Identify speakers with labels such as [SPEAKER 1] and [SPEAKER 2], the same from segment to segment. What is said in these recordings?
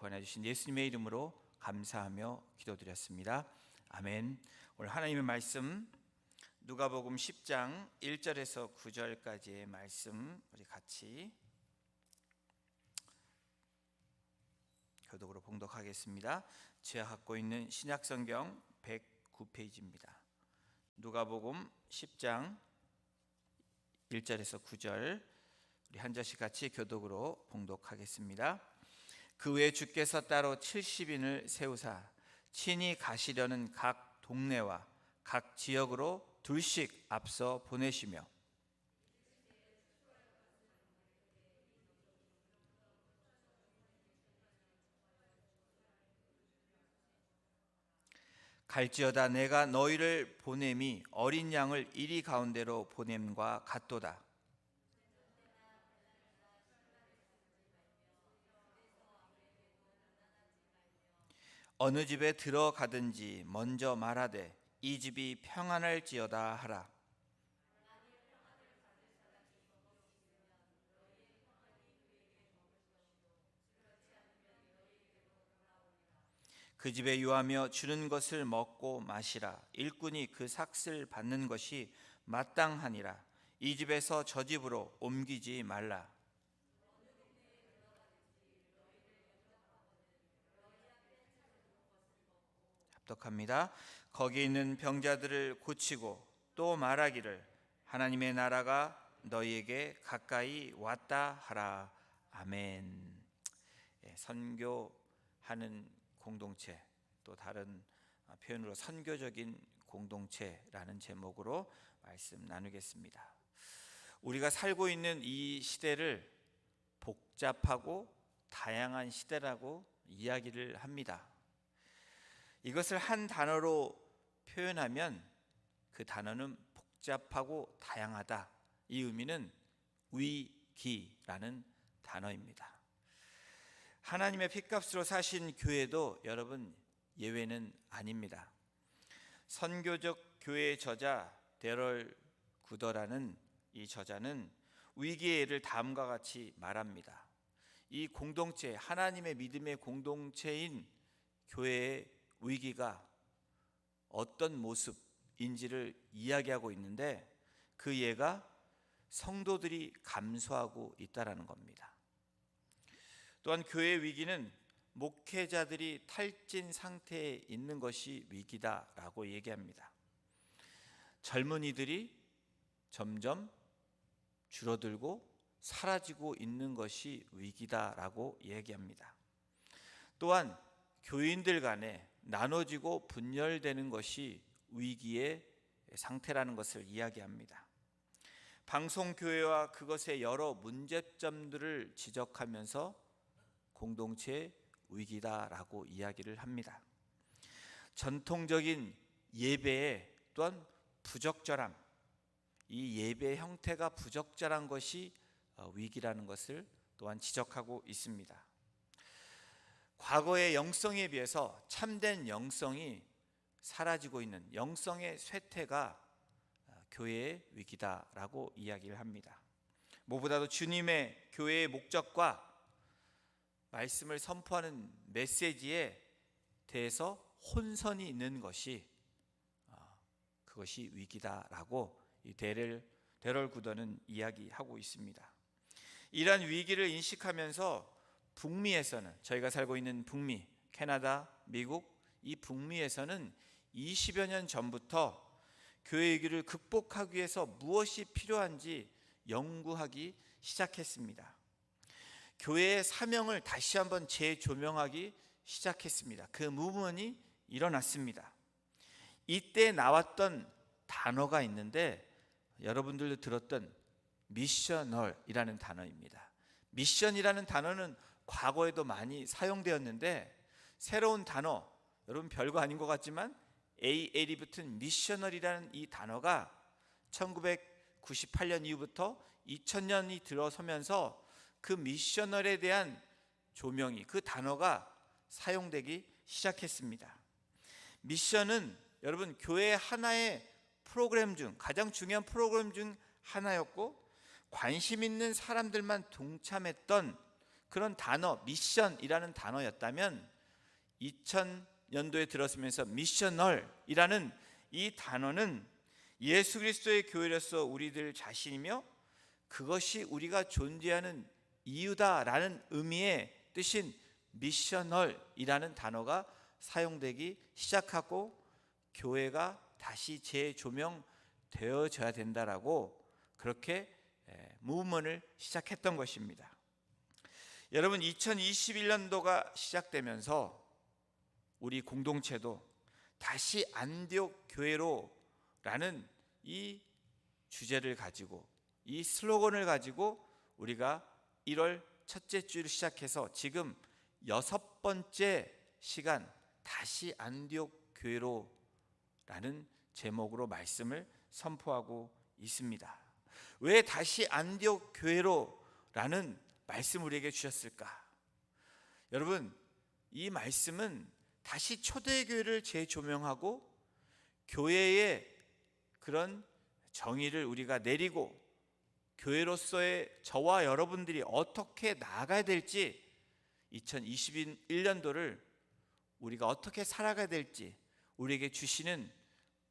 [SPEAKER 1] 구원해 주신 예수님의 이름으로 감사하며 기도드렸습니다. 아멘. 오늘 하나님의 말씀 누가복음 10장 1절에서 9절까지의 말씀 우리 같이 교독으로 봉독하겠습니다. 제가 갖고 있는 신약성경 109페이지입니다. 누가복음 10장 1절에서 9절 우리 한 절씩 같이 교독으로 봉독하겠습니다. 그 후에 주께서 따로 70인을 세우사 친히 가시려는 각 동네와 각 지역으로 둘씩 앞서 보내시며 갈지어다 내가 너희를 보냄이 어린 양을 이리 가운데로 보냄과 같도다. 어느 집에 들어가든지 먼저 말하되 이 집이 평안할지어다 하라. 그 집에 유하며 주는 것을 먹고 마시라. 일꾼이 그 삭을 받는 것이 마땅하니라. 이 집에서 저 집으로 옮기지 말라. 합독합니다. 거기 있는 병자들을 고치고 또 말하기를 하나님의 나라가 너희에게 가까이 왔다 하라. 아멘. 선교하는 공동체, 또 다른 표현으로 선교적인 공동체라는 제목으로 말씀 나누겠습니다. 우리가 살고 있는 이 시대를 복잡하고 다양한 시대라고 이야기를 합니다. 이것을 한 단어로 표현하면 그 단어는 복잡하고 다양하다. 이 의미는 위기라는 단어입니다. 하나님의 핏값으로 사신 교회도 여러분 예외는 아닙니다. 선교적 교회의 저자 데럴 구더라는 이 저자는 위기의 예를 다음과 같이 말합니다. 이 공동체, 하나님의 믿음의 공동체인 교회의 위기가 어떤 모습인지를 이야기하고 있는데 그 예가 성도들이 감수하고 있다는 겁니다. 또한 교회의 위기는 목회자들이 탈진 상태에 있는 것이 위기다라고 얘기합니다. 젊은이들이 점점 줄어들고 사라지고 있는 것이 위기다라고 얘기합니다. 또한 교인들 간에 나눠지고 분열되는 것이 위기의 상태라는 것을 이야기합니다. 방송교회와 그것의 여러 문제점들을 지적하면서 공동체의 위기다라고 이야기를 합니다. 전통적인 예배에 또한 부적절함, 이 예배의 형태가 부적절한 것이 위기라는 것을 또한 지적하고 있습니다. 과거의 영성에 비해서 참된 영성이 사라지고 있는 영성의 쇠퇴가 교회의 위기다라고 이야기를 합니다. 무엇보다도 주님의 교회의 목적과 말씀을 선포하는 메시지에 대해서 혼선이 있는 것이 그것이 위기다라고 이 데럴 구더는 이야기하고 있습니다. 이러한 위기를 인식하면서 북미에서는, 저희가 살고 있는 북미, 캐나다, 미국, 이 북미에서는 20여 년 전부터 교회 위기를 극복하기 위해서 무엇이 필요한지 연구하기 시작했습니다. 교회의 사명을 다시 한번 재조명하기 시작했습니다. 그 무브먼이 일어났습니다. 이때 나왔던 단어가 있는데 여러분들도 들었던 미셔널이라는 단어입니다. 미션이라는 단어는 과거에도 많이 사용되었는데 새로운 단어, 여러분 별거 아닌 것 같지만 AL이 붙은 미셔널이라는 이 단어가 1998년 이후부터 2000년이 들어서면서 그 미셔널에 대한 조명이, 그 단어가 사용되기 시작했습니다. 미션은 여러분 교회 하나의 프로그램 중 가장 중요한 프로그램 중 하나였고 관심 있는 사람들만 동참했던 그런 단어, 미션이라는 단어였다면 2000년도에 들었으면서 미셔널이라는 이 단어는 예수 그리스도의 교회로서 우리들 자신이며 그것이 우리가 존재하는 이유다라는 의미의 뜻인 미셔널이라는 단어가 사용되기 시작하고 교회가 다시 재조명되어져야 된다라고 그렇게 무브먼을 시작했던 것입니다. 여러분, 2021년도가 시작되면서 우리 공동체도 다시 안디옥 교회로라는 이 주제를 가지고 이 슬로건을 가지고 우리가 1월 첫째 주를 시작해서 지금 6번째 시간 다시 안디옥 교회로라는 제목으로 말씀을 선포하고 있습니다. 왜 다시 안디옥 교회로라는 말씀을 우리에게 주셨을까? 여러분, 이 말씀은 다시 초대교회를 재조명하고 교회의 그런 정의를 우리가 내리고 교회로서의 저와 여러분들이 어떻게 나아가야 될지 2021년도를 우리가 어떻게 살아가야 될지 우리에게 주시는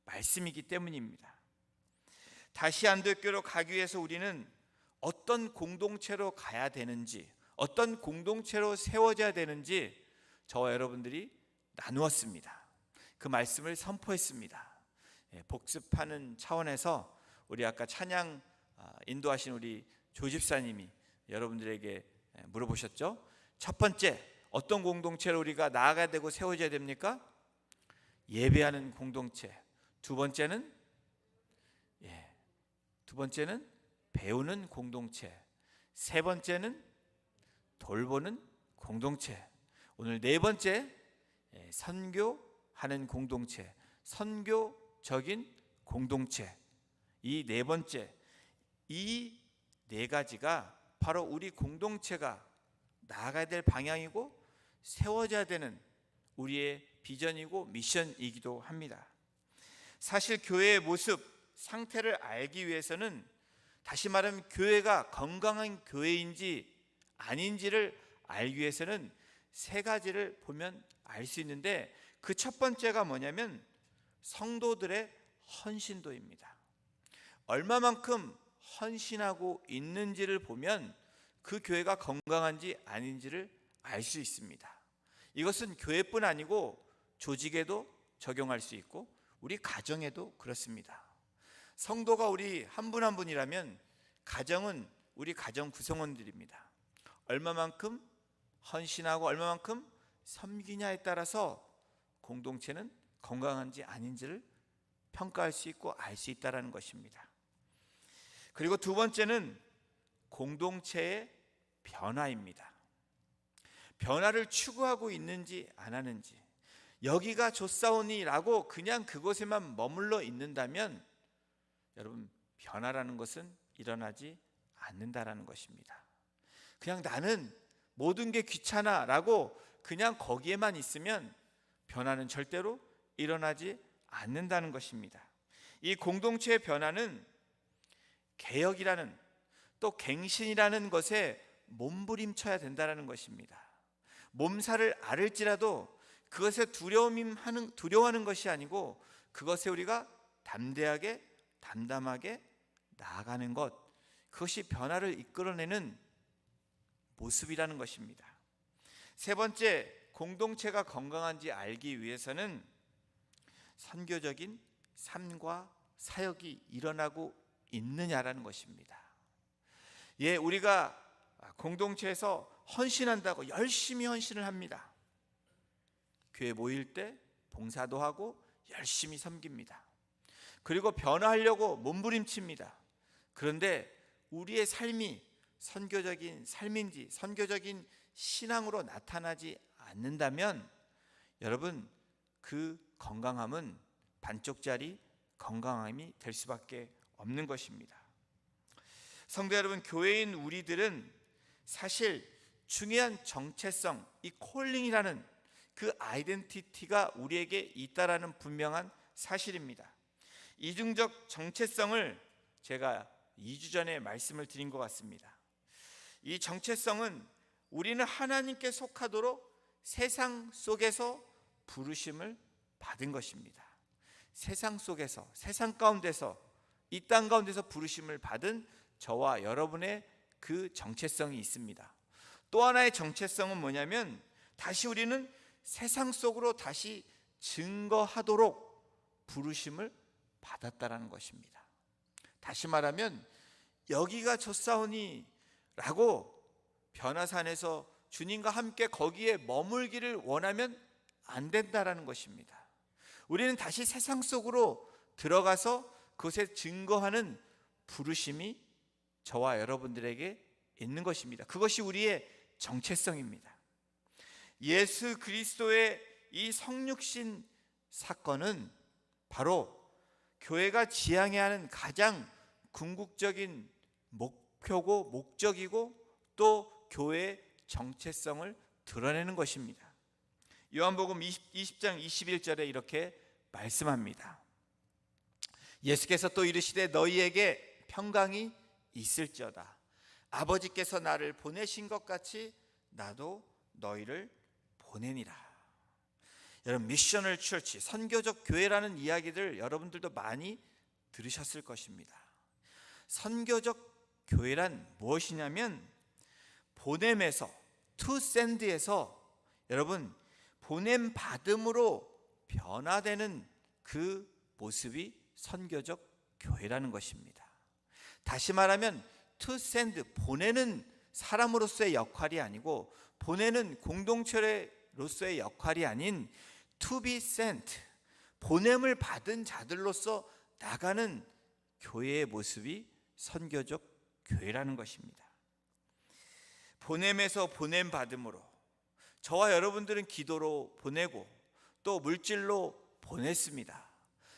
[SPEAKER 1] 말씀이기 때문입니다. 다시 안디옥교회로 가기 위해서 우리는 어떤 공동체로 가야 되는지, 어떤 공동체로 세워져야 되는지 저와 여러분들이 나누었습니다. 그 말씀을 선포했습니다. 복습하는 차원에서 우리 아까 찬양 인도하신 우리 조집사님이 여러분들에게 물어보셨죠? 첫 번째, 어떤 공동체로 우리가 나아가야 되고 세워져야 됩니까? 예배하는 공동체. 두 번째는 배우는 공동체. 세 번째는 돌보는 공동체. 오늘 네 번째, 선교하는 공동체, 선교적인 공동체. 이 네 번째, 이 네 가지가 바로 우리 공동체가 나아가야 될 방향이고 세워져야 되는 우리의 비전이고 미션이기도 합니다. 사실 교회의 모습, 상태를 알기 위해서는 다시 말하면 교회가 건강한 교회인지 아닌지를 알기 위해서는 세 가지를 보면 알 수 있는데 그 첫 번째가 뭐냐면 성도들의 헌신도입니다. 얼마만큼 헌신하고 있는지를 보면 그 교회가 건강한지 아닌지를 알 수 있습니다. 이것은 교회뿐 아니고 조직에도 적용할 수 있고 우리 가정에도 그렇습니다. 성도가 우리 한 분 한 분이라면 가정은 우리 가정 구성원들입니다. 얼마만큼 헌신하고 얼마만큼 섬기냐에 따라서 공동체는 건강한지 아닌지를 평가할 수 있고 알 수 있다는 것입니다. 그리고 두 번째는 공동체의 변화입니다. 변화를 추구하고 있는지 안 하는지, 여기가 좋사오니라고 그냥 그곳에만 머물러 있는다면 여러분, 변화라는 것은 일어나지 않는다라는 것입니다. 그냥 나는 모든 게 귀찮아라고 그냥 거기에만 있으면 변화는 절대로 일어나지 않는다는 것입니다. 이 공동체의 변화는 개혁이라는 또 갱신이라는 것에 몸부림쳐야 된다는 것입니다. 몸살을 앓을지라도 그것에 두려워하는 것이 아니고 그것에 우리가 담대하게 담담하게 나아가는 것, 그것이 변화를 이끌어내는 모습이라는 것입니다. 세 번째, 공동체가 건강한지 알기 위해서는 선교적인 삶과 사역이 일어나고 있느냐라는 것입니다. 우리가 공동체에서 헌신한다고 열심히 헌신을 합니다. 교회 모일 때 봉사도 하고 열심히 섬깁니다. 그리고 변화하려고 몸부림칩니다. 그런데 우리의 삶이 선교적인 삶인지 선교적인 신앙으로 나타나지 않는다면 여러분, 그 건강함은 반쪽짜리 건강함이 될 수밖에 없는 것입니다. 성도 여러분, 교회인 우리들은 사실 중요한 정체성, 이 콜링이라는 그 아이덴티티가 우리에게 있다라는 분명한 사실입니다. 이중적 정체성을 제가 2주 전에 말씀을 드린 것 같습니다. 이 정체성은 우리는 하나님께 속하도록 세상 속에서 부르심을 받은 것입니다. 세상 속에서, 세상 가운데서, 이 땅 가운데서 부르심을 받은 저와 여러분의 그 정체성이 있습니다. 또 하나의 정체성은 뭐냐면 다시 우리는 세상 속으로 다시 증거하도록 부르심을 받았다라는 것입니다. 다시 말하면 여기가 좋사오니 라고 변화산에서 주님과 함께 거기에 머물기를 원하면 안 된다라는 것입니다. 우리는 다시 세상 속으로 들어가서 그곳에 증거하는 부르심이 저와 여러분들에게 있는 것입니다. 그것이 우리의 정체성입니다. 예수 그리스도의 이 성육신 사건은 바로 교회가 지향해야 하는 가장 궁극적인 목표고 목적이고 또 교회의 정체성을 드러내는 것입니다. 요한복음 20장 21절에 이렇게 말씀합니다. 예수께서 또 이르시되 너희에게 평강이 있을지어다. 아버지께서 나를 보내신 것 같이 나도 너희를 보내니라. 여러분, 미셔널 처치, 선교적 교회라는 이야기들 여러분들도 많이 들으셨을 것입니다. 선교적 교회란 무엇이냐면 보냄에서, to send에서 여러분 보냄 받음으로 변화되는 그 모습이 선교적 교회라는 것입니다. 다시 말하면 to send, 보내는 사람으로서의 역할이 아니고 보내는 공동체로서의 역할이 아닌 to be sent, 보냄을 받은 자들로서 나가는 교회의 모습이 선교적 교회라는 것입니다. 보냄에서 보냄 받음으로 저와 여러분들은 기도로 보내고 또 물질로 보냈습니다.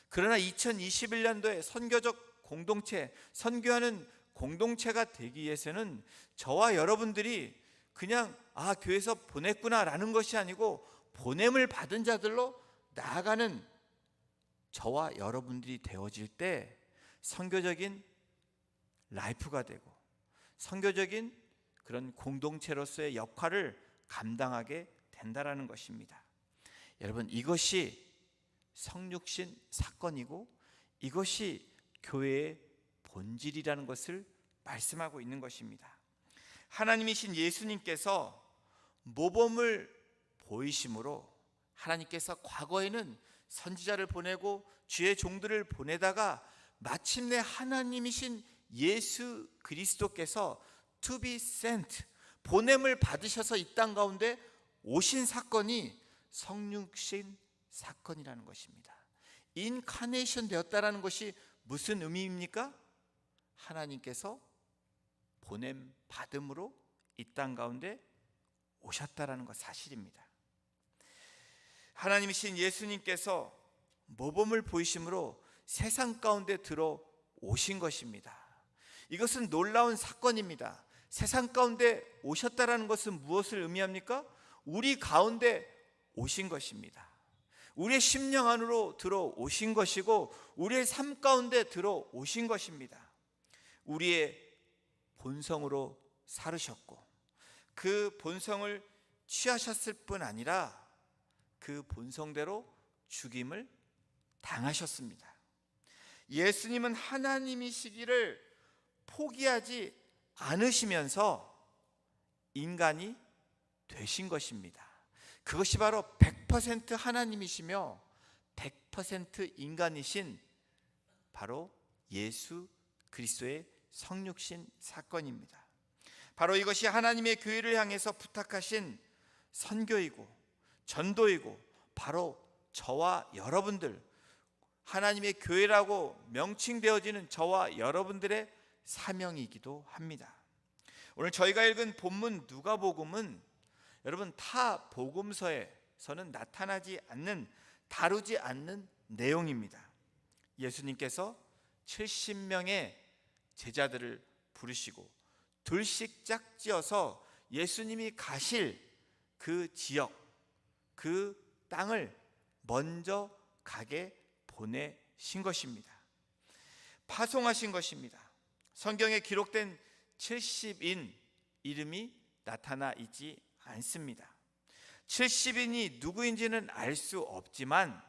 [SPEAKER 1] 그러나 2021년도에 선교적 공동체, 선교하는 공동체가 되기 위해서는 저와 여러분들이 그냥 교회에서 보냈구나라는 것이 아니고 보냄을 받은 자들로 나아가는 저와 여러분들이 되어질 때 선교적인 라이프가 되고 선교적인 그런 공동체로서의 역할을 감당하게 된다라는 것입니다. 여러분, 이것이 성육신 사건이고 이것이 교회의 본질이라는 것을 말씀하고 있는 것입니다. 하나님이신 예수님께서 모범을 보이심으로 하나님께서 과거에는 선지자를 보내고 주의 종들을 보내다가 마침내 하나님이신 예수 그리스도께서 to be sent, 보냄을 받으셔서 이 땅 가운데 오신 사건이 성육신 사건이라는 것입니다. 인카네이션 되었다라는 것이 무슨 의미입니까? 하나님께서 보냄 받음으로 이 땅 가운데 오셨다라는 것 사실입니다. 하나님이신 예수님께서 모범을 보이심으로 세상 가운데 들어오신 것입니다. 이것은 놀라운 사건입니다. 세상 가운데 오셨다라는 것은 무엇을 의미합니까? 우리 가운데 오신 것입니다. 우리의 심령 안으로 들어오신 것이고 우리의 삶 가운데 들어오신 것입니다. 우리의 본성으로 살으셨고 그 본성을 취하셨을 뿐 아니라 그 본성대로 죽임을 당하셨습니다. 예수님은 하나님이시기를 포기하지 않으시면서 인간이 되신 것입니다. 그것이 바로 100% 하나님이시며 100% 인간이신 바로 예수 그리스도의 성육신 사건입니다. 바로 이것이 하나님의 교회를 향해서 부탁하신 선교이고 전도이고 바로 저와 여러분들, 하나님의 교회라고 명칭되어지는 저와 여러분들의 사명이기도 합니다. 오늘 저희가 읽은 본문 누가복음은 여러분 타 복음서에서는 나타나지 않는, 다루지 않는 내용입니다. 예수님께서 70명의 제자들을 부르시고 둘씩 짝지어서 예수님이 가실 그 지역, 그 땅을 먼저 가게 보내신 것입니다. 파송하신 것입니다. 성경에 기록된 70인 이름이 나타나 있지 않습니다. 70인이 누구인지는 알 수 없지만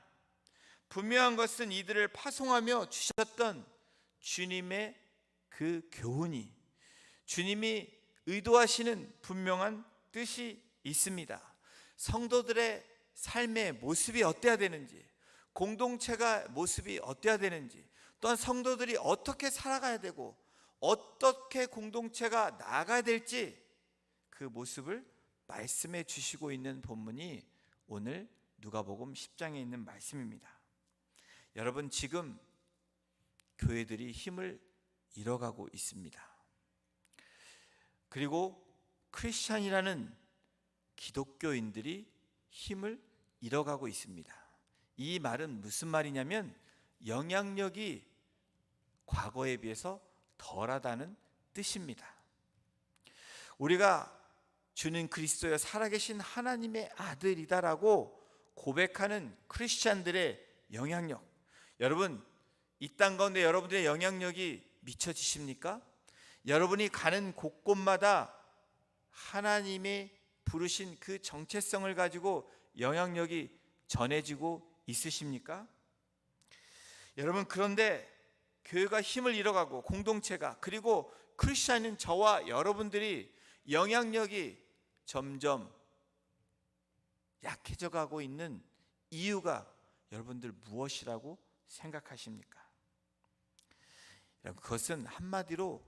[SPEAKER 1] 분명한 것은 이들을 파송하며 주셨던 주님의 그 교훈이, 주님이 의도하시는 분명한 뜻이 있습니다. 성도들의 삶의 모습이 어때야 되는지, 공동체가 모습이 어때야 되는지, 또한 성도들이 어떻게 살아가야 되고 어떻게 공동체가 나아가야 될지 그 모습을 말씀해 주시고 있는 본문이 오늘 누가복음 10장에 있는 말씀입니다. 여러분, 지금 교회들이 힘을 잃어가고 있습니다. 그리고 크리스찬이라는 기독교인들이 힘을 잃어가고 있습니다. 이 말은 무슨 말이냐면 영향력이 과거에 비해서 덜하다는 뜻입니다. 우리가 주는 그리스도여 살아계신 하나님의 아들이다라고 고백하는 크리스찬들의 영향력, 여러분, 이 땅 가운데 여러분들의 영향력이 미쳐지십니까? 여러분이 가는 곳곳마다 하나님의 부르신 그 정체성을 가지고 영향력이 전해지고 있으십니까? 여러분, 그런데 교회가 힘을 잃어가고 공동체가, 그리고 크리스찬인 저와 여러분들이 영향력이 점점 약해져 가고 있는 이유가 여러분들 무엇이라고 생각하십니까? 여러분, 그것은 한마디로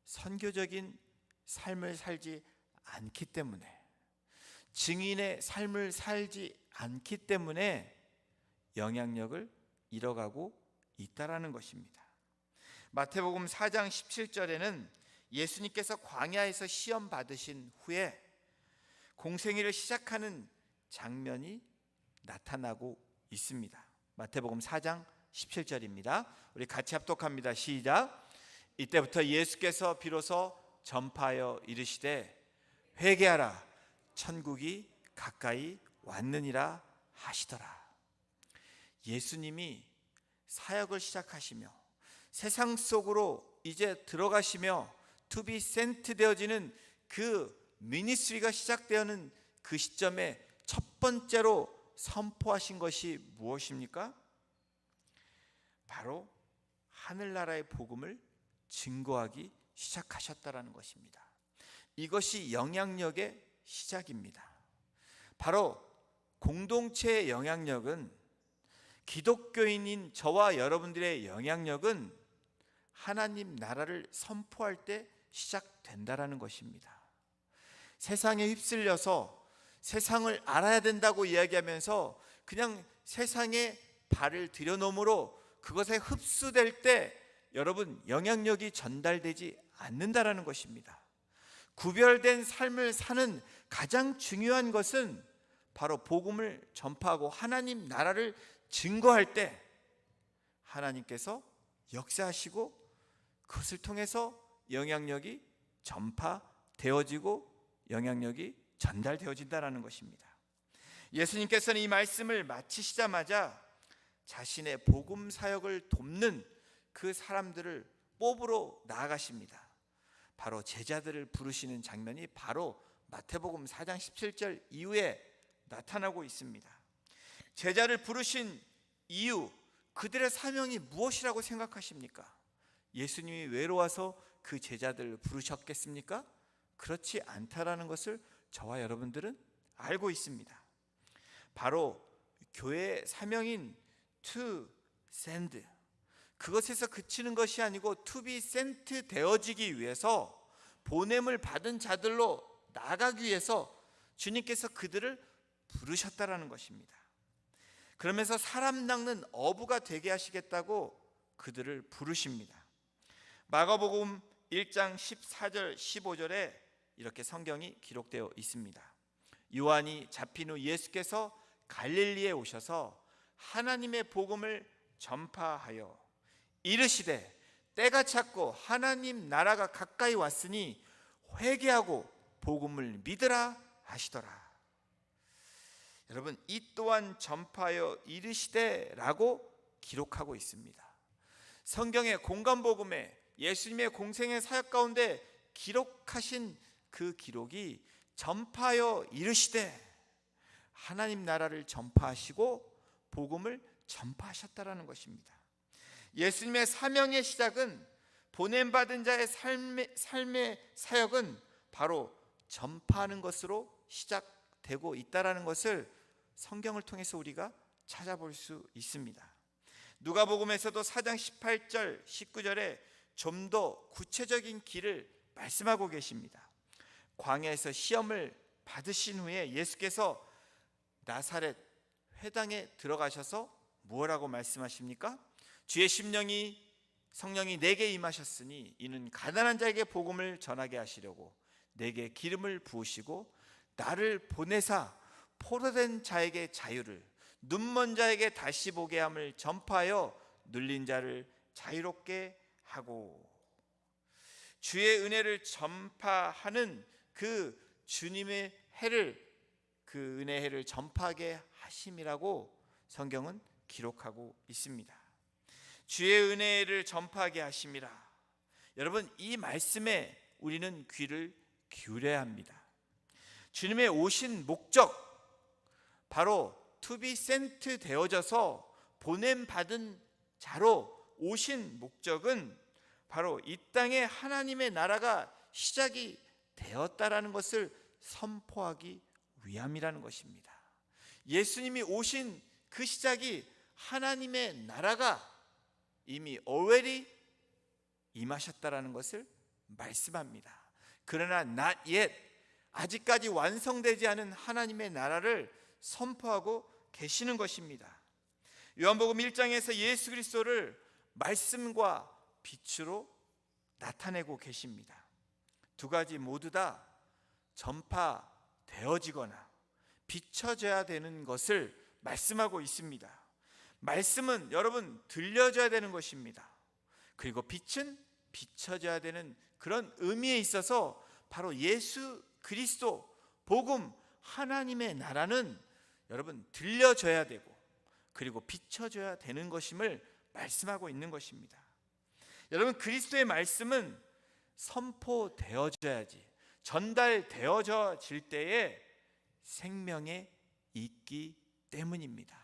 [SPEAKER 1] 선교적인 삶을 살지 않기 때문에, 증인의 삶을 살지 않기 때문에 영향력을 잃어가고 있다라는 것입니다. 마태복음 4장 17절에는 예수님께서 광야에서 시험 받으신 후에 공생애를 시작하는 장면이 나타나고 있습니다. 마태복음 4장 17절입니다. 우리 같이 합독합니다. 시작. 이때부터 예수께서 비로소 전파하여 이르시되 회개하라, 천국이 가까이 왔느니라 하시더라. 예수님이 사역을 시작하시며 세상 속으로 이제 들어가시며 to be sent 되어지는 그 미니스트리가 시작되는 그 시점에 첫 번째로 선포하신 것이 무엇입니까? 바로 하늘나라의 복음을 증거하기 시작하셨다라는 것입니다. 이것이 영향력의 시작입니다. 바로 공동체의 영향력은, 기독교인인 저와 여러분들의 영향력은 하나님 나라를 선포할 때 시작된다라는 것입니다. 세상에 휩쓸려서 세상을 알아야 된다고 이야기하면서 그냥 세상에 발을 들여놓음으로 그것에 흡수될 때 여러분, 영향력이 전달되지 않는다라는 것입니다. 구별된 삶을 사는 가장 중요한 것은 바로 복음을 전파하고 하나님 나라를 증거할 때 하나님께서 역사하시고 그것을 통해서 영향력이 전파되어지고 영향력이 전달되어진다는 것입니다. 예수님께서는 이 말씀을 마치시자마자 자신의 복음 사역을 돕는 그 사람들을 뽑으러 나아가십니다. 바로 제자들을 부르시는 장면이 바로 마태복음 4장 17절 이후에 나타나고 있습니다. 제자를 부르신 이유, 그들의 사명이 무엇이라고 생각하십니까? 예수님이 외로워서 그 제자들을 부르셨겠습니까? 그렇지 않다라는 것을 저와 여러분들은 알고 있습니다. 바로 교회의 사명인 to send, 그것에서 그치는 것이 아니고 to be sent 되어지기 위해서, 보냄을 받은 자들로 나가기 위해서 주님께서 그들을 부르셨다라는 것입니다. 그러면서 사람 낚는 어부가 되게 하시겠다고 그들을 부르십니다. 마가복음 1장 14절 15절에 이렇게 성경이 기록되어 있습니다. 요한이 잡힌 후 예수께서 갈릴리에 오셔서 하나님의 복음을 전파하여 이르시되 때가 찼고 하나님 나라가 가까이 왔으니 회개하고 복음을 믿으라 하시더라. 여러분, 이 또한 전파하여 이르시되라고 기록하고 있습니다. 성경의 공간복음에 예수님의 공생의 사역 가운데 기록하신 그 기록이 전파하여 이르시되, 하나님 나라를 전파하시고 복음을 전파하셨다라는 것입니다. 예수님의 사명의 시작은, 보냄받은 자의 삶의 사역은 바로 전파하는 것으로 시작되고 있다라는 것을 성경을 통해서 우리가 찾아볼 수 있습니다. 누가복음에서도 4장 18절 19절에 좀 더 구체적인 길을 말씀하고 계십니다. 광야에서 시험을 받으신 후에 예수께서 나사렛 회당에 들어가셔서 무엇라고 말씀하십니까? 주의 성령이 내게 임하셨으니 이는 가난한 자에게 복음을 전하게 하시려고 내게 기름을 부으시고 나를 보내사 포로된 자에게 자유를, 눈먼 자에게 다시 보게 함을 전파하여 눌린 자를 자유롭게 하고, 주의 은혜를 전파하는 그 주님의 해를, 그 은혜의 해를 전파하게 하심이라고 성경은 기록하고 있습니다. 주의 은혜를 전파하게 하심이라. 여러분, 이 말씀에 우리는 귀를 기울여야 합니다. 주님의 오신 목적, 바로 to be sent 되어져서 보냄받은 자로 오신 목적은 바로 이 땅에 하나님의 나라가 시작이 되었다라는 것을 선포하기 위함이라는 것입니다. 예수님이 오신 그 시작이 하나님의 나라가 이미 already 임하셨다라는 것을 말씀합니다. 그러나 not yet, 아직까지 완성되지 않은 하나님의 나라를 선포하고 계시는 것입니다. 요한복음 1장에서 예수 그리스도를 말씀과 빛으로 나타내고 계십니다. 두 가지 모두 다 전파되어지거나 비춰져야 되는 것을 말씀하고 있습니다. 말씀은 여러분 들려져야 되는 것입니다. 그리고 빛은 비춰져야 되는 그런 의미에 있어서 바로 예수 그리스도 복음, 하나님의 나라는 여러분 들려져야 되고 그리고 비춰져야 되는 것임을 말씀하고 있는 것입니다. 여러분, 그리스도의 말씀은 선포되어져야지, 전달되어질 때에 생명에 있기 때문입니다.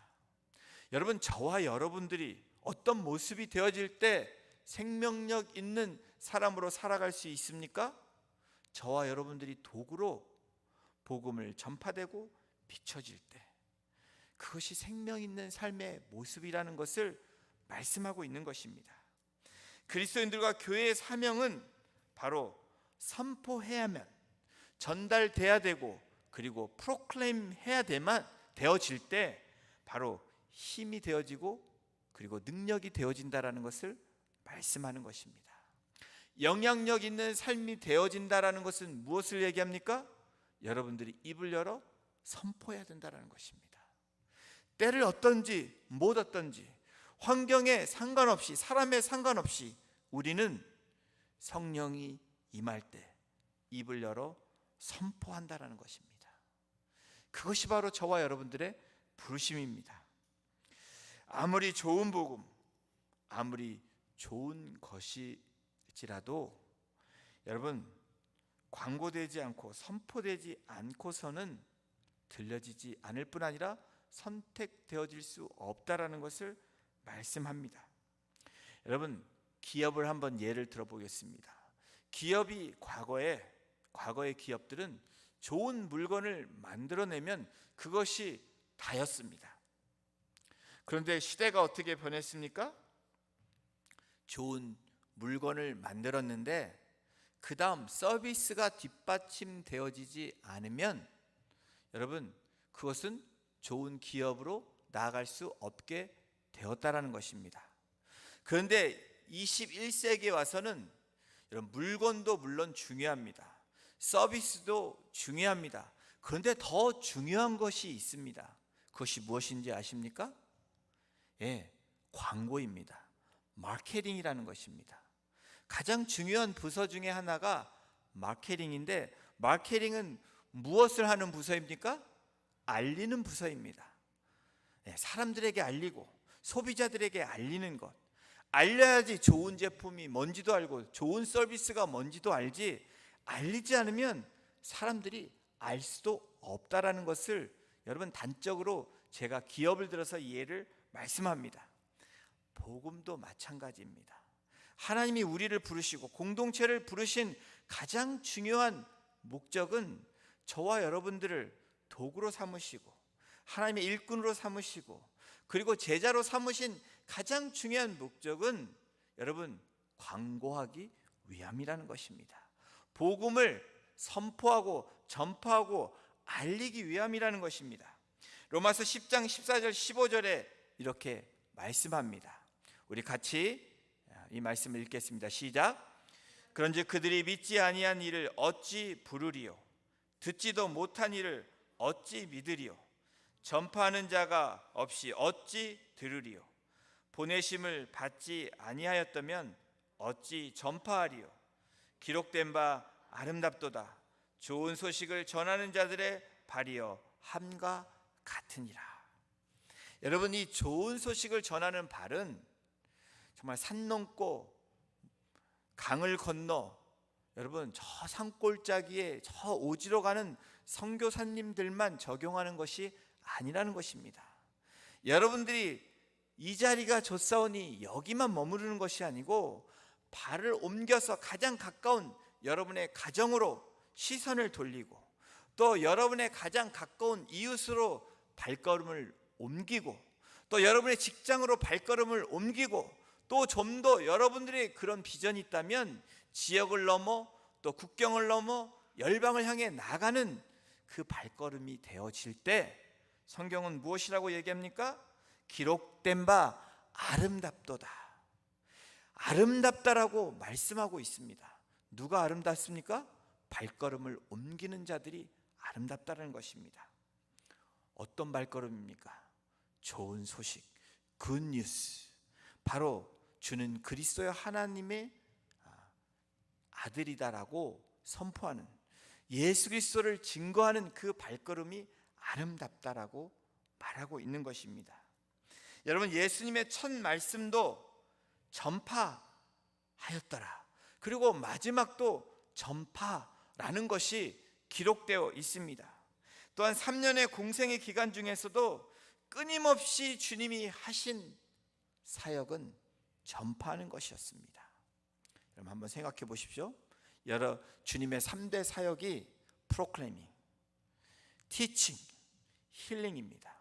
[SPEAKER 1] 여러분, 저와 여러분들이 어떤 모습이 되어질 때 생명력 있는 사람으로 살아갈 수 있습니까? 저와 여러분들이 도구로 복음을 전파되고 비춰질 때, 그것이 생명 있는 삶의 모습이라는 것을 말씀하고 있는 것입니다. 그리스도인들과 교회의 사명은 바로 선포해야만, 전달돼야 되고 그리고 프로클레임 해야 되어질 때 바로 힘이 되어지고 그리고 능력이 되어진다라는 것을 말씀하는 것입니다. 영향력 있는 삶이 되어진다라는 것은 무엇을 얘기합니까? 여러분들이 입을 열어 선포해야 된다라는 것입니다. 때를 어떤지 못 어떤지, 환경에 상관없이, 사람에 상관없이 우리는 성령이 임할 때 입을 열어 선포한다라는 것입니다. 그것이 바로 저와 여러분들의 부르심입니다. 아무리 좋은 복음, 아무리 좋은 것이지라도 여러분, 광고되지 않고 선포되지 않고서는 들려지지 않을 뿐 아니라 선택되어질 수 없다라는 것을 말씀합니다. 여러분, 기업을 한번 예를 들어보겠습니다. 기업이 과거의 기업들은 좋은 물건을 만들어내면 그것이 다였습니다. 그런데 시대가 어떻게 변했습니까? 좋은 물건을 만들었는데 그 다음 서비스가 뒷받침되어지지 않으면 여러분, 그것은 좋은 기업으로 나아갈 수 없게 되었다라는 것입니다. 그런데 21세기에 와서는 여러분, 물건도 물론 중요합니다. 서비스도 중요합니다. 그런데 더 중요한 것이 있습니다. 그것이 무엇인지 아십니까? 예, 광고입니다. 마케팅이라는 것입니다. 가장 중요한 부서 중에 하나가 마케팅인데, 마케팅은 무엇을 하는 부서입니까? 알리는 부서입니다. 예, 사람들에게 알리고 소비자들에게 알리는 것. 알려야지 좋은 제품이 뭔지도 알고 좋은 서비스가 뭔지도 알지, 알리지 않으면 사람들이 알 수도 없다라는 것을 여러분 단적으로 제가 기업을 들어서 이해를 말씀합니다. 복음도 마찬가지입니다. 하나님이 우리를 부르시고 공동체를 부르신 가장 중요한 목적은 저와 여러분들을 도구로 삼으시고 하나님의 일꾼으로 삼으시고 그리고 제자로 삼으신 가장 중요한 목적은 여러분 광고하기 위함이라는 것입니다. 복음을 선포하고 전파하고 알리기 위함이라는 것입니다. 로마서 10장 14절 15절에 이렇게 말씀합니다. 우리 같이 이 말씀을 읽겠습니다. 시작. 그런즉 그들이 믿지 아니한 일을 어찌 부르리요? 듣지도 못한 일을 어찌 믿으리요? 전파하는 자가 없이 어찌 들으리요? 보내심을 받지 아니하였다면 어찌 전파하리요? 기록된 바 아름답도다. 좋은 소식을 전하는 자들의 발이여 함과 같으니라. 여러분, 이 좋은 소식을 전하는 발은 정말 산 넘고 강을 건너 여러분 저 산골짜기에 저 오지로 가는 선교사님들만 적용하는 것이 아니라는 것입니다. 여러분들이 이 자리가 좋사오니 여기만 머무르는 것이 아니고 발을 옮겨서 가장 가까운 여러분의 가정으로 시선을 돌리고 또 여러분의 가장 가까운 이웃으로 발걸음을 옮기고 또 여러분의 직장으로 발걸음을 옮기고 또 좀 더 여러분들의 그런 비전이 있다면 지역을 넘어 또 국경을 넘어 열방을 향해 나가는 그 발걸음이 되어질 때 성경은 무엇이라고 얘기합니까? 기록된 바 아름답도다. 아름답다라고 말씀하고 있습니다. 누가 아름답습니까? 발걸음을 옮기는 자들이 아름답다는 것입니다. 어떤 발걸음입니까? 좋은 소식, 굿뉴스. 바로 주는 그리스도의 하나님의 아들이다라고 선포하는 예수 그리스도를 증거하는 그 발걸음이 아름답다라고 말하고 있는 것입니다. 여러분, 예수님의 첫 말씀도 전파하였더라. 그리고 마지막도 전파라는 것이 기록되어 있습니다. 또한 3년의 공생의 기간 중에서도 끊임없이 주님이 하신 사역은 전파하는 것이었습니다. 여러분 한번 생각해 보십시오. 주님의 3대 사역이 프로클레이밍, 티칭, 힐링입니다.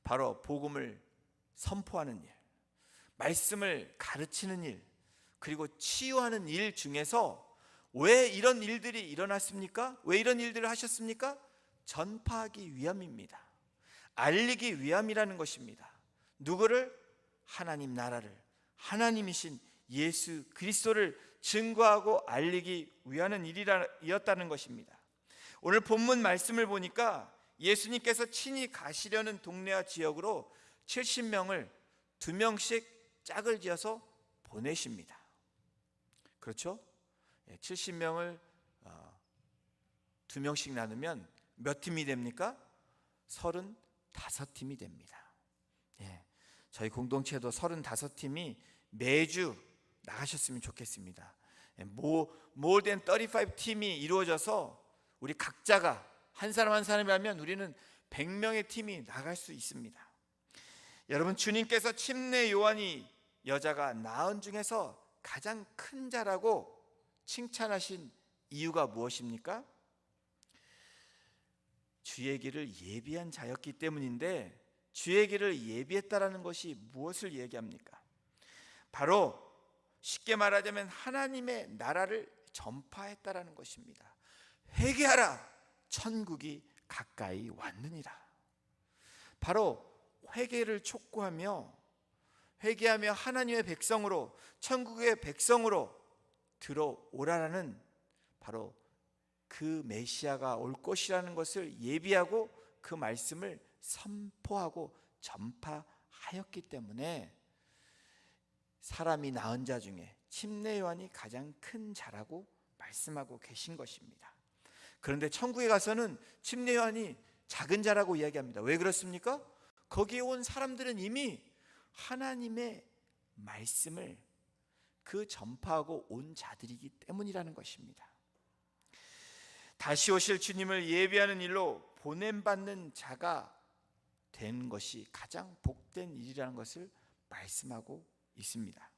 [SPEAKER 1] 바로 복음을 선포하는 일, 말씀을 가르치는 일, 그리고 치유하는 일 중에서 왜 이런 일들이 일어났습니까? 왜 이런 일들을 하셨습니까? 전파하기 위함입니다. 알리기 위함이라는 것입니다. 누구를? 하나님 나라를, 하나님이신 예수 그리스도를 증거하고 알리기 위하는 일이었다는 것입니다. 오늘 본문 말씀을 보니까 예수님께서 친히 가시려는 동네와 지역으로 70명을 2명씩 짝을 지어서 보내십니다. 그렇죠? 70명을 2명씩 나누면 몇 팀이 됩니까? 35팀이 됩니다. 저희 공동체도 35팀이 매주 나가셨으면 좋겠습니다. more than 35팀이 이루어져서 우리 각자가 한 사람 한 사람이 하면 우리는 100명의 팀이 나갈 수 있습니다. 여러분, 주님께서 침례 요한이 여자가 낳은 중에서 가장 큰 자라고 칭찬하신 이유가 무엇입니까? 주의 길을 예비한 자였기 때문인데, 주의 길을 예비했다라는 것이 무엇을 얘기합니까? 바로 쉽게 말하자면 하나님의 나라를 전파했다라는 것입니다. 회개하라, 천국이 가까이 왔느니라. 바로 회개를 촉구하며 회개하며 하나님의 백성으로, 천국의 백성으로 들어오라라는 바로 그 메시아가 올 것이라는 것을 예비하고 그 말씀을 선포하고 전파하였기 때문에 사람이 낳은 자 중에 침례 요한이 가장 큰 자라고 말씀하고 계신 것입니다. 그런데 천국에 가서는 침례 요한이 작은 자라고 이야기합니다. 왜 그렇습니까? 거기에 온 사람들은 이미 하나님의 말씀을 전파하고 온 자들이기 때문이라는 것입니다. 다시 오실 주님을 예비하는 일로 보냄받는 자가 된 것이 가장 복된 일이라는 것을 말씀하고 있습니다.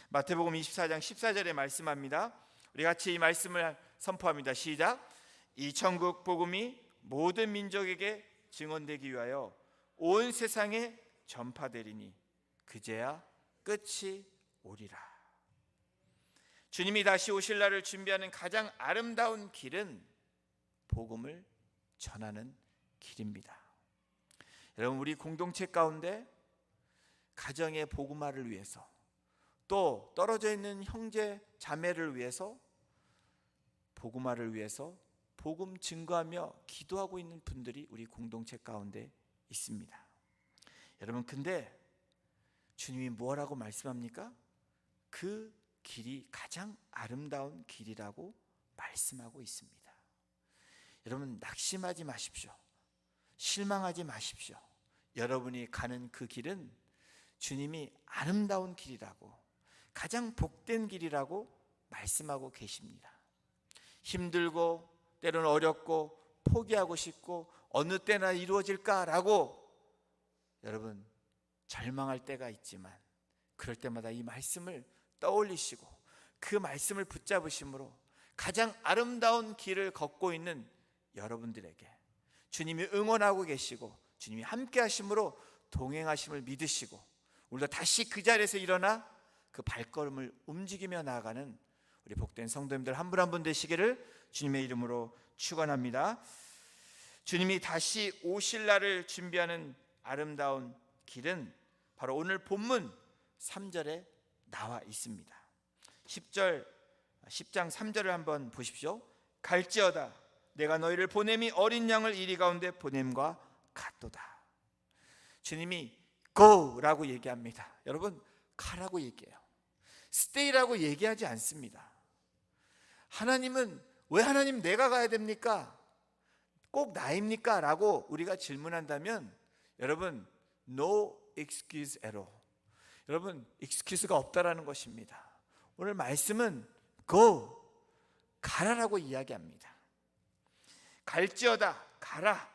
[SPEAKER 1] 마태복음 24장 14절에 말씀합니다. 우리 같이 이 말씀을 선포합니다. 시작. 이 천국 복음이 모든 민족에게 증언되기 위하여 온 세상에 전파되리니 그제야 끝이 오리라. 주님이 다시 오실 날을 준비하는 가장 아름다운 길은 복음을 전하는 길입니다. 여러분, 우리 공동체 가운데 가정의 복음화를 위해서, 또 떨어져 있는 형제 자매를 위해서 복음화를 위해서 복음 증거하며 기도하고 있는 분들이 우리 공동체 가운데 있습니다. 여러분, 근데 주님이 뭐라고 말씀합니까? 그 길이 가장 아름다운 길이라고 말씀하고 있습니다. 여러분, 낙심하지 마십시오. 실망하지 마십시오. 여러분이 가는 그 길은 주님이 아름다운 길이라고, 가장 복된 길이라고 말씀하고 계십니다. 힘들고 때로는 어렵고 포기하고 싶고 어느 때나 이루어질까라고 여러분 절망할 때가 있지만, 그럴 때마다 이 말씀을 떠올리시고 그 말씀을 붙잡으심으로 가장 아름다운 길을 걷고 있는 여러분들에게 주님이 응원하고 계시고 주님이 함께 하심으로 동행하심을 믿으시고, 우리도 다시 그 자리에서 일어나 그 발걸음을 움직이며 나아가는 우리 복된 성도님들 한 분 한 분 되시기를 주님의 이름으로 축원합니다. 주님이 다시 오실 날을 준비하는 아름다운 길은 바로 오늘 본문 3절에 나와 있습니다. 10장 3절을 한번 보십시오. 갈지어다 내가 너희를 보냄이 어린 양을 이리 가운데 보냄과 같도다. 주님이 go라고 얘기합니다. 여러분, 가라고 얘기해요. stay라고 얘기하지 않습니다. 하나님은 왜 하나님 내가 가야 됩니까? 꼭 나입니까? 라고 우리가 질문한다면 여러분, no excuse at all. 여러분, excuse가 없다라는 것입니다. 오늘 말씀은 go, 가라라고 이야기합니다. 갈지어다, 가라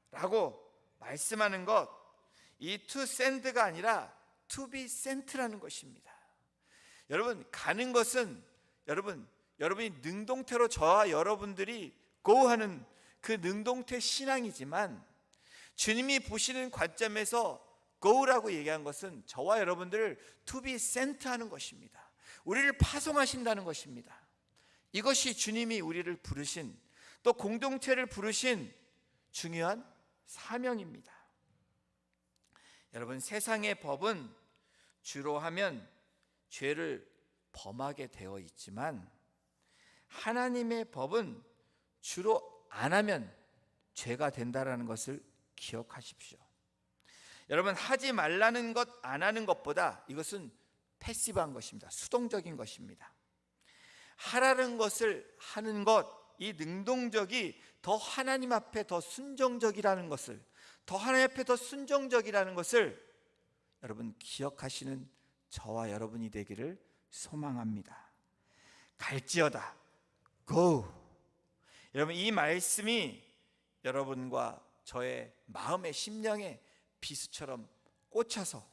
[SPEAKER 1] 라고 말씀하는 것, 이 to send가 아니라 to be sent라는 것입니다. 여러분, 가는 것은 여러분이 능동태로 저와 여러분들이 go 하는 그 능동태 신앙이지만, 주님이 보시는 관점에서 go라고 얘기한 것은 저와 여러분들을 to be sent 하는 것입니다. 우리를 파송하신다는 것입니다. 이것이 주님이 우리를 부르신, 또 공동체를 부르신 중요한 사명입니다. 여러분, 세상의 법은 주로 하면 죄를 범하게 되어 있지만 하나님의 법은 주로 안 하면 죄가 된다는 것을 기억하십시오. 여러분, 하지 말라는 것, 안 하는 것보다 이것은 패시브한 것입니다. 수동적인 것입니다. 하라는 것을 하는 것, 이 능동적이 더 하나님 앞에 더 순종적이라는 것을, 더 하나님 앞에 더 순종적이라는 것을 여러분 기억하시는 저와 여러분이 되기를 소망합니다. 갈지어다, go. 여러분, 이 말씀이 여러분과 저의 마음의 심령에 비수처럼 꽂혀서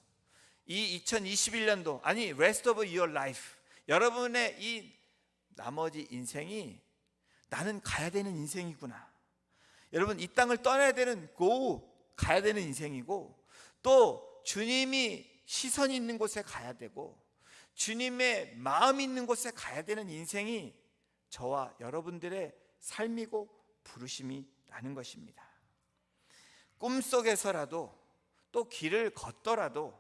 [SPEAKER 1] 이 2021년도, 아니 rest of your life, 여러분의 이 나머지 인생이 나는 가야 되는 인생이구나. 여러분, 이 땅을 떠나야 되는, 가야 되는 인생이고, 또 주님이 시선이 있는 곳에 가야 되고 주님의 마음이 있는 곳에 가야 되는 인생이 저와 여러분들의 삶이고 부르심이 라는 것입니다. 꿈속에서라도, 또 길을 걷더라도,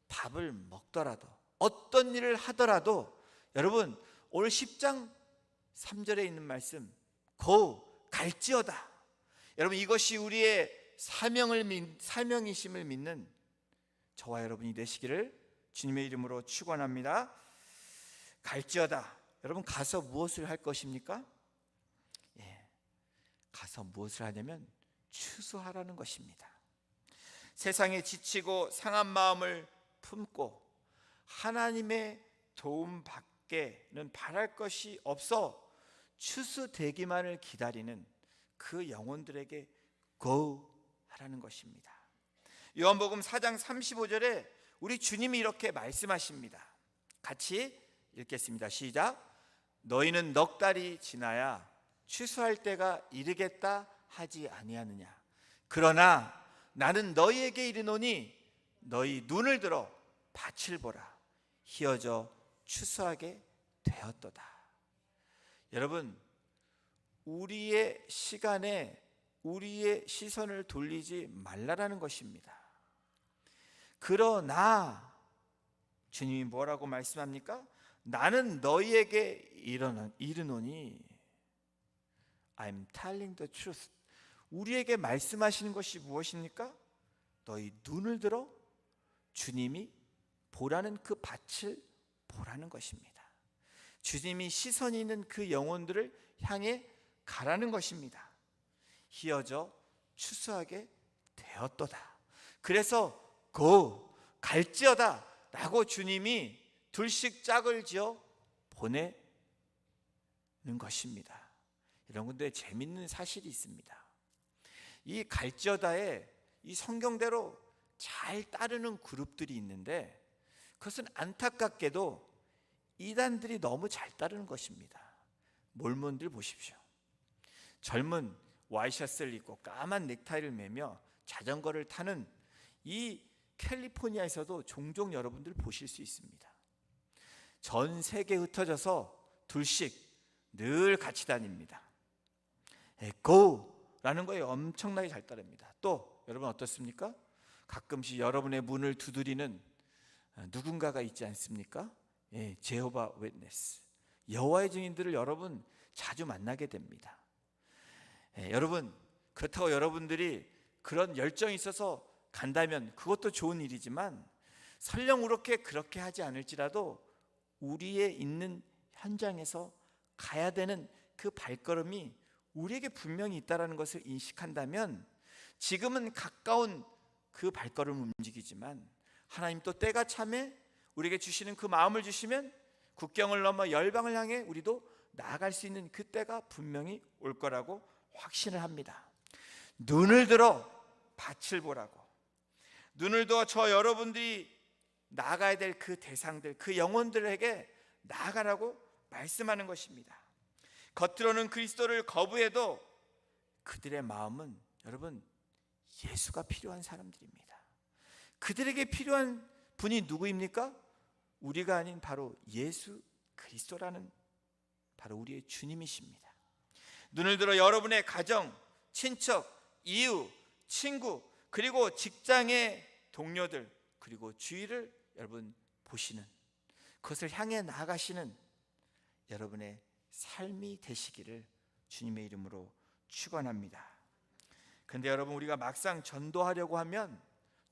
[SPEAKER 1] 밥을 먹더라도, 어떤 일을 하더라도 여러분, 오늘 10장 3절에 있는 말씀 갈지어다. 여러분, 이것이 우리의 사명이심을 믿는 저와 여러분이 되시기를 주님의 이름으로 축원합니다. 갈지어다. 여러분, 가서 무엇을 할 것입니까? 가서 무엇을 하냐면 추수하라는 것입니다. 세상에 지치고 상한 마음을 품고 하나님의 도움 밖에는 바랄 것이 없어 추수되기만을 기다리는 그 영혼들에게 go 하라는 것입니다. 요한복음 4장 35절에 우리 주님이 이렇게 말씀하십니다. 같이 읽겠습니다. 시작. 너희는 넉 달이 지나야 추수할 때가 이르겠다 하지 아니하느냐. 그러나 나는 너희에게 이르노니 너희 눈을 들어 밭을 보라. 희어져 추수하게 되었도다. 여러분, 우리의 시간에 우리의 시선을 돌리지 말라라는 것입니다. 그러나 주님이 뭐라고 말씀합니까? 나는 너희에게 이르노니 I'm telling the truth. 우리에게 말씀하시는 것이 무엇입니까? 너희 눈을 들어 주님이 보라는 그 밭을 보라는 것입니다. 주님이 시선이 있는 그 영혼들을 향해 가라는 것입니다. 희어져 추수하게 되었도다. 그래서 go 갈지어다 라고 주님이 둘씩 짝을 지어 보내는 것입니다. 이런 건데 재밌는 사실이 있습니다. 이 갈지어다에 이 성경대로 잘 따르는 그룹들이 있는데 그것은 안타깝게도 이단들이 너무 잘 따르는 것입니다. 몰몬들 보십시오. 젊은 와이셔츠를 입고 까만 넥타이를 매며 자전거를 타는 이 캘리포니아에서도 종종 여러분들 보실 수 있습니다. 전 세계에 흩어져서 둘씩 늘 같이 다닙니다. 고라는 거에 엄청나게 잘 따릅니다. 또 여러분 어떻습니까? 가끔씩 여러분의 문을 두드리는 누군가가 있지 않습니까? 제호바 웨트니스, 여호와의 증인들을 여러분 자주 만나게 됩니다. 여러분, 그렇다고 여러분들이 그런 열정이 있어서 간다면 그것도 좋은 일이지만 설령 그렇게 하지 않을지라도 우리의 있는 현장에서 가야 되는 그 발걸음이 우리에게 분명히 있다는 것을 인식한다면 지금은 가까운 그 발걸음을 움직이지만 하나님 또 때가 참에 우리에게 주시는 그 마음을 주시면 국경을 넘어 열방을 향해 우리도 나아갈 수 있는 그 때가 분명히 올 거라고 확신을 합니다. 눈을 들어 밭을 보라고, 눈을 들어 저 여러분들이 나아가야 될 그 대상들, 그 영혼들에게 나아가라고 말씀하는 것입니다. 겉으로는 그리스도를 거부해도 그들의 마음은 여러분 예수가 필요한 사람들입니다. 그들에게 필요한 분이 누구입니까? 우리가 아닌 바로 예수 그리스도라는 바로 우리의 주님이십니다. 눈을 들어 여러분의 가정, 친척, 이웃, 친구, 그리고 직장의 동료들, 그리고 주위를 여러분 보시는, 그것을 향해 나아가시는 여러분의 삶이 되시기를 주님의 이름으로 축원합니다. 그런데 여러분, 우리가 막상 전도하려고 하면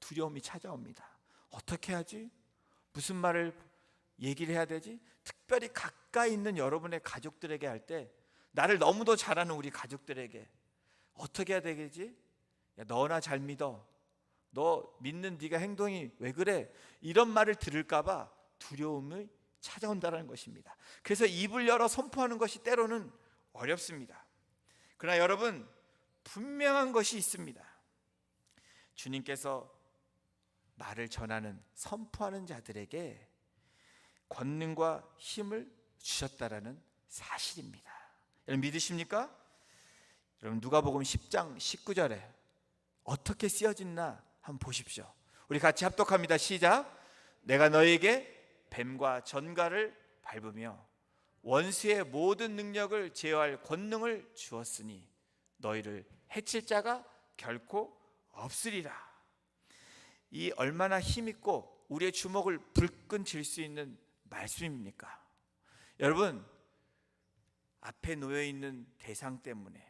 [SPEAKER 1] 두려움이 찾아옵니다. 어떻게 하지? 무슨 말을 얘기를 해야 되지? 특별히 가까이 있는 여러분의 가족들에게 할 때, 나를 너무도 잘 아는 우리 가족들에게 어떻게 해야 되겠지? 야, 너나 잘 믿어. 너 믿는 네가 행동이 왜 그래? 이런 말을 들을까 봐 두려움이 찾아온다는 것입니다. 그래서 입을 열어 선포하는 것이 때로는 어렵습니다. 그러나 여러분, 분명한 것이 있습니다. 주님께서 말을 전하는, 선포하는 자들에게 권능과 힘을 주셨다라는 사실입니다. 여러분 믿으십니까? 여러분 누가복음 10장 19절에 어떻게 쓰여졌나 한번 보십시오. 우리 같이 합독합니다. 시작. 내가 너에게 뱀과 전갈을 밟으며 원수의 모든 능력을 제어할 권능을 주었으니 너희를 해칠 자가 결코 없으리라. 이 얼마나 힘있고 우리의 주먹을 불끈 쥘 수 있는 말씀입니까? 여러분, 앞에 놓여있는 대상 때문에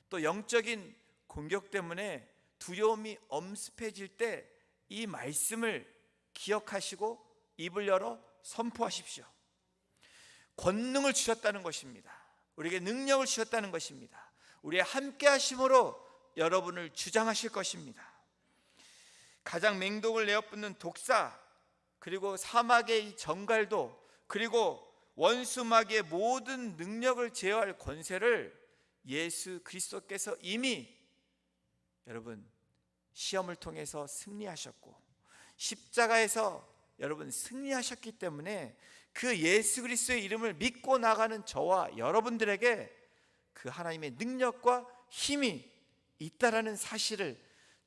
[SPEAKER 1] 또 영적인 공격 때문에 두려움이 엄습해질 때 이 말씀을 기억하시고 입을 열어 선포하십시오. 권능을 주셨다는 것입니다. 우리에게 능력을 주셨다는 것입니다. 우리의 함께 하심으로 여러분을 주장하실 것입니다. 가장 맹독을 내어붙는 독사, 그리고 사막의 이 정갈도, 그리고 원수 마귀의 모든 능력을 제어할 권세를 예수 그리스도께서 이미 여러분 시험을 통해서 승리하셨고 십자가에서 여러분 승리하셨기 때문에 그 예수 그리스도의 이름을 믿고 나가는 저와 여러분들에게 그 하나님의 능력과 힘이 있다라는 사실을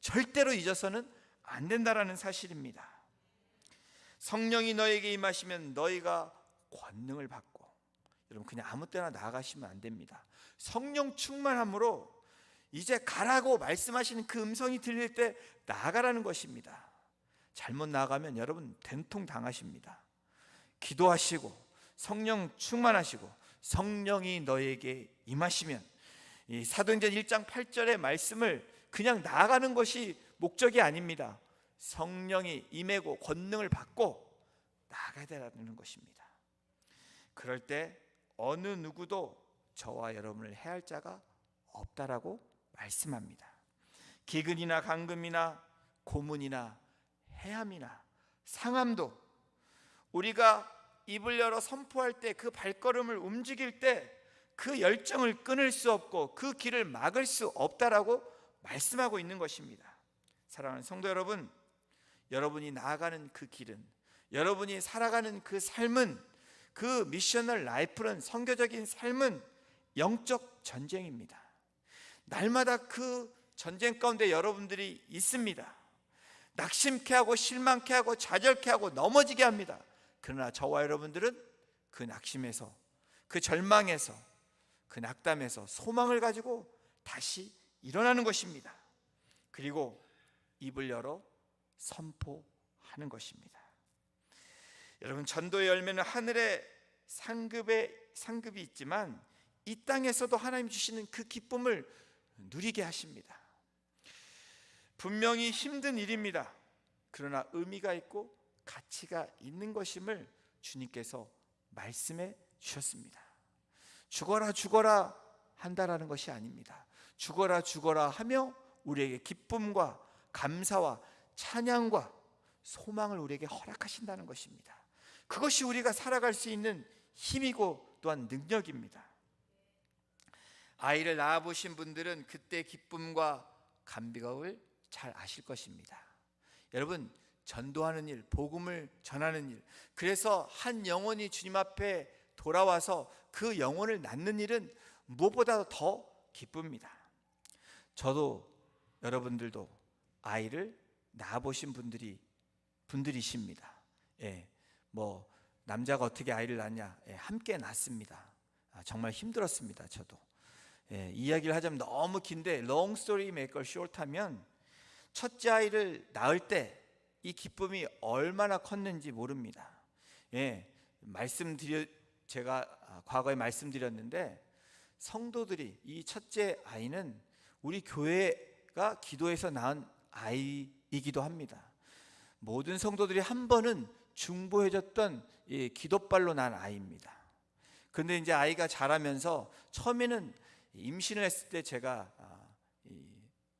[SPEAKER 1] 절대로 잊어서는 안 된다라는 사실입니다. 성령이 너에게 임하시면 너희가 권능을 받고, 여러분 그냥 아무 때나 나아가시면 안 됩니다. 성령 충만함으로 이제 가라고 말씀하시는 그 음성이 들릴 때 나아가라는 것입니다. 잘못 나아가면 여러분 된통 당하십니다. 기도하시고 성령 충만하시고 성령이 너에게 임하시면, 이 사도행전 1장 8절의 말씀을 그냥 나아가는 것이 목적이 아닙니다. 성령이 임하고 권능을 받고 나아가야 되는 것입니다. 그럴 때 어느 누구도 저와 여러분을 해할 자가 없다라고 말씀합니다. 기근이나 강금이나 고문이나 해함이나 상함도 우리가 입을 열어 선포할 때, 그 발걸음을 움직일 때 그 열정을 끊을 수 없고 그 길을 막을 수 없다라고 말씀하고 있는 것입니다. 사랑하는 성도 여러분, 여러분이 나아가는 그 길은, 여러분이 살아가는 그 삶은, 그 미셔널 라이프는, 선교적인 삶은 영적 전쟁입니다. 날마다 그 전쟁 가운데 여러분들이 있습니다. 낙심케 하고 실망케 하고 좌절케 하고 넘어지게 합니다. 그러나 저와 여러분들은 그 낙심에서, 그 절망에서, 그 낙담에서 소망을 가지고 다시 일어나는 것입니다. 그리고 입을 열어 선포하는 것입니다. 여러분, 전도의 열매는 하늘의 상급이 있지만 이 땅에서도 하나님 주시는 그 기쁨을 누리게 하십니다. 분명히 힘든 일입니다. 그러나 의미가 있고 가치가 있는 것임을 주님께서 말씀해 주셨습니다. 죽어라 죽어라 한다라는 것이 아닙니다. 죽어라 죽어라 하며 우리에게 기쁨과 감사와 찬양과 소망을 우리에게 허락하신다는 것입니다. 그것이 우리가 살아갈 수 있는 힘이고 또한 능력입니다. 아이를 낳아보신 분들은 그때 기쁨과 감격을 잘 아실 것입니다. 여러분, 전도하는 일, 복음을 전하는 일, 그래서 한 영혼이 주님 앞에 돌아와서 그 영혼을 낳는 일은 무엇보다 더 기쁩니다. 저도 여러분들도 아이를 낳아보신 분들이십니다. 뭐 남자가 어떻게 아이를 낳냐, 함께 낳습니다. 정말 힘들었습니다. 저도. 이야기를 하자면 너무 긴데 long story make a short 하면, 첫째 아이를 낳을 때 이 기쁨이 얼마나 컸는지 모릅니다. 제가 과거에 말씀드렸는데, 성도들이, 이 첫째 아이는 우리 교회가 기도해서 낳은 아이이기도 합니다. 모든 성도들이 한 번은 중보해줬던 기도발로 난 아이입니다. 그런데 이제 아이가 자라면서, 처음에는 임신을 했을 때 제가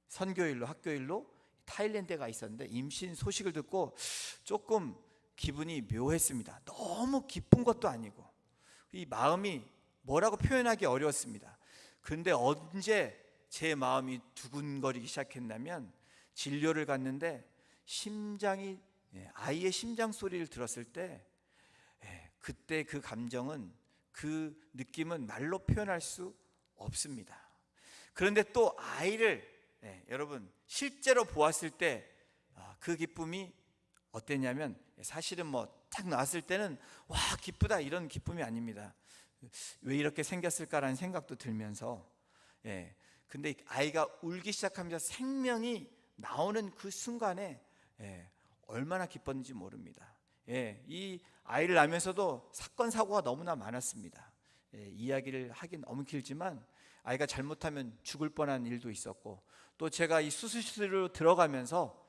[SPEAKER 1] 선교일로, 학교일로 타일랜드에 가 있었는데 임신 소식을 듣고 조금 기분이 묘했습니다. 너무 기쁜 것도 아니고 이 마음이 뭐라고 표현하기 어려웠습니다. 그런데 언제 제 마음이 두근거리기 시작했냐면, 진료를 갔는데 아이의 심장 소리를 들었을 때, 그때 그 감정은, 그 느낌은 말로 표현할 수 없습니다. 그런데 또 아이를 여러분 실제로 보았을 때 그 기쁨이 어땠냐면, 사실은 딱 나왔을 때는 와 기쁘다 이런 기쁨이 아닙니다. 왜 이렇게 생겼을까라는 생각도 들면서, 근데 아이가 울기 시작하면서 생명이 나오는 그 순간에 얼마나 기뻤는지 모릅니다. 이 아이를 낳으면서도 사건 사고가 너무나 많았습니다. 이야기를 하긴 너무 길지만 아이가 잘못하면 죽을 뻔한 일도 있었고, 또 제가 이 수술실로 들어가면서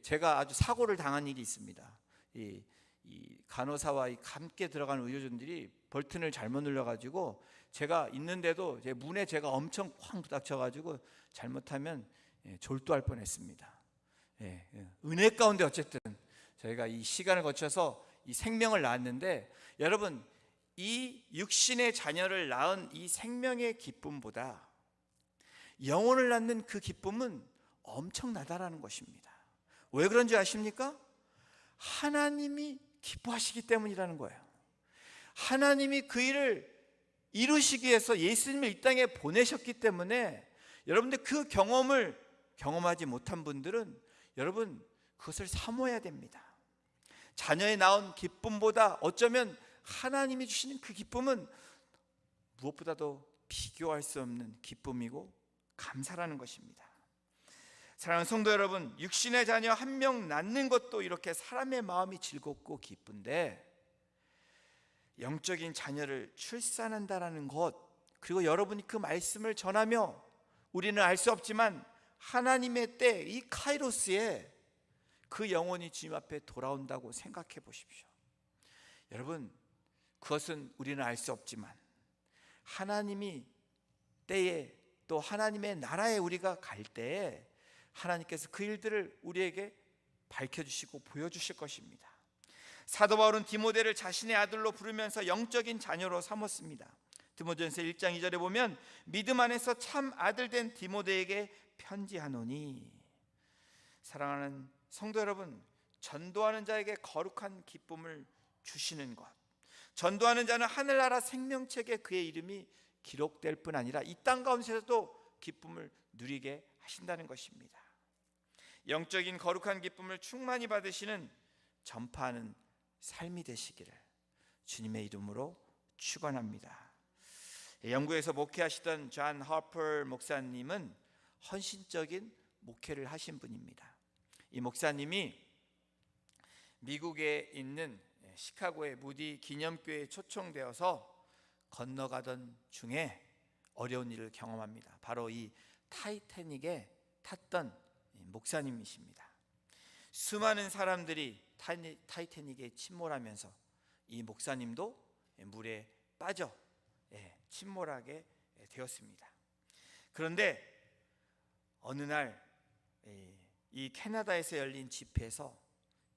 [SPEAKER 1] 제가 아주 사고를 당한 일이 있습니다. 이 간호사와 함께 들어가는 의료진들이 버튼을 잘못 눌러가지고, 제가 있는데도 제 문에 제가 엄청 쾅 부닥쳐가지고 잘못하면 졸도할 뻔했습니다. 은혜 가운데 어쨌든 저희가 이 시간을 거쳐서 이 생명을 낳았는데, 여러분 이 육신의 자녀를 낳은 이 생명의 기쁨보다 영혼을 낳는 그 기쁨은 엄청나다라는 것입니다. 왜 그런지 아십니까? 하나님이 기뻐하시기 때문이라는 거예요. 하나님이 그 일을 이루시기 위해서 예수님을 이 땅에 보내셨기 때문에 여러분들 그 경험을 경험하지 못한 분들은 여러분 그것을 사모해야 됩니다. 자녀에 낳은 기쁨보다 어쩌면 하나님이 주시는 그 기쁨은 무엇보다도 비교할 수 없는 기쁨이고 감사라는 것입니다. 사랑하는 성도 여러분, 육신의 자녀 한 명 낳는 것도 이렇게 사람의 마음이 즐겁고 기쁜데 영적인 자녀를 출산한다라는 것, 그리고 여러분이 그 말씀을 전하며 우리는 알 수 없지만 하나님의 때 이 카이로스에 그 영혼이 주님 앞에 돌아온다고 생각해 보십시오. 여러분, 그것은 우리는 알 수 없지만 하나님이 때에 또 하나님의 나라에 우리가 갈 때에 하나님께서 그 일들을 우리에게 밝혀주시고 보여주실 것입니다. 사도 바울은 디모데를 자신의 아들로 부르면서 영적인 자녀로 삼았습니다. 디모데전서 1장 2절에 보면 믿음 안에서 참 아들 된 디모데에게 편지하노니. 사랑하는 성도 여러분, 전도하는 자에게 거룩한 기쁨을 주시는 것, 전도하는 자는 하늘나라 생명책에 그의 이름이 기록될 뿐 아니라 이 땅 가운데서도 기쁨을 누리게 하신다는 것입니다. 영적인 거룩한 기쁨을 충만히 받으시는 전파하는 삶이 되시기를 주님의 이름으로 축원합니다. 영국에서 목회하시던 존 하퍼 목사님은 헌신적인 목회를 하신 분입니다. 이 목사님이 미국에 있는 시카고의 무디 기념교회에 초청되어서 건너가던 중에 어려운 일을 경험합니다. 바로 이 타이타닉에 탔던 목사님이십니다. 수많은 사람들이 타이타닉에 침몰하면서 이 목사님도 물에 빠져 침몰하게 되었습니다. 그런데 어느 날 이 캐나다에서 열린 집회에서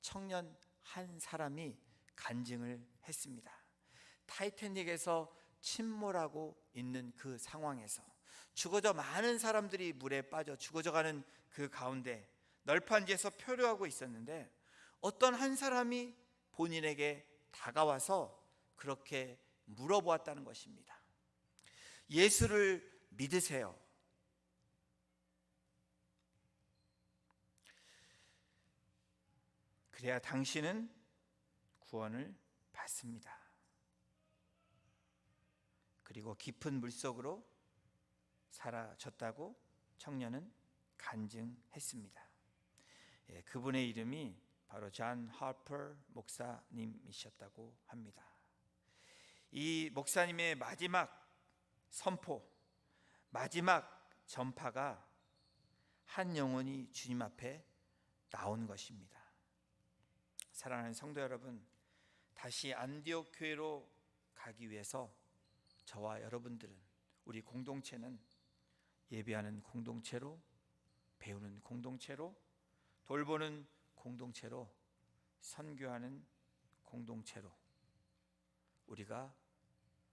[SPEAKER 1] 청년 한 사람이 간증을 했습니다. 타이타닉에서 침몰하고 있는 그 상황에서 죽어져 많은 사람들이 물에 빠져 죽어져가는 그 가운데 널판지에서 표류하고 있었는데 어떤 한 사람이 본인에게 다가와서 그렇게 물어보았다는 것입니다. 예수를 믿으세요. 그래야 당신은 구원을 받습니다. 그리고 깊은 물속으로 사라졌다고 청년은 간증했습니다. 그분의 이름이 바로 존 하퍼 목사님이셨다고 합니다. 이 목사님의 마지막 선포, 마지막 전파가 한 영혼이 주님 앞에 나온 것입니다. 사랑하는 성도 여러분, 다시 안디옥 교회로 가기 위해서 저와 여러분들은, 우리 공동체는 예배하는 공동체로, 배우는 공동체로, 돌보는 공동체로, 선교하는 공동체로 우리가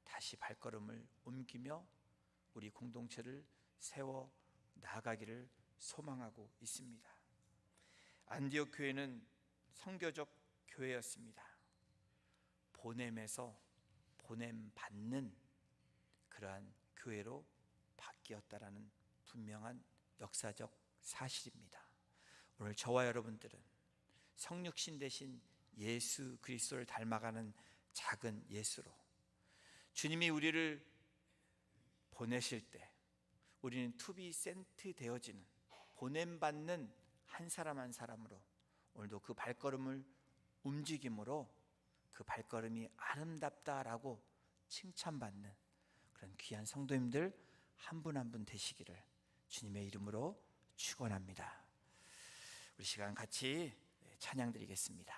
[SPEAKER 1] 다시 발걸음을 옮기며 우리 공동체를 세워 나아가기를 소망하고 있습니다. 안디옥 교회는 선교적 교회였습니다. 보냄에서 보냄 받는 그러한 교회로 바뀌었다라는 분명한 역사적 사실입니다. 오늘 저와 여러분들은 성육신 대신 예수 그리스도를 닮아가는 작은 예수로 주님이 우리를 보내실 때 우리는 투비 센트 되어지는, 보냄받는 한 사람 한 사람으로 오늘도 그 발걸음을 움직임으로 그 발걸음이 아름답다라고 칭찬받는 그런 귀한 성도님들 한 분 한 분 되시기를 주님의 이름으로 축원합니다. 우리 시간 같이 찬양 드리겠습니다.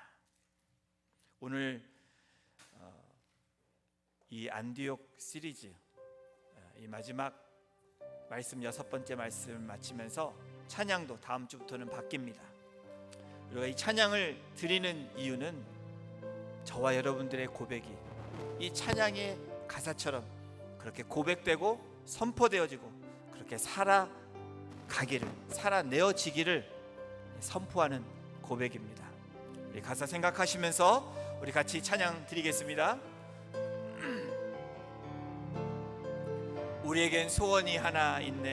[SPEAKER 1] 오늘 이 안디옥 시리즈 이 마지막 말씀 6번째 말씀을 마치면서 찬양도 다음 주부터는 바뀝니다. 우리가 이 찬양을 드리는 이유는 저와 여러분들의 고백이 이 찬양의 가사처럼 그렇게 고백되고 선포되어지고 그렇게 살아내어지기를 선포하는 고백입니다. 우리 가사 생각하시면서 우리 같이 찬양 드리겠습니다. 우리에겐 소원이 하나 있네.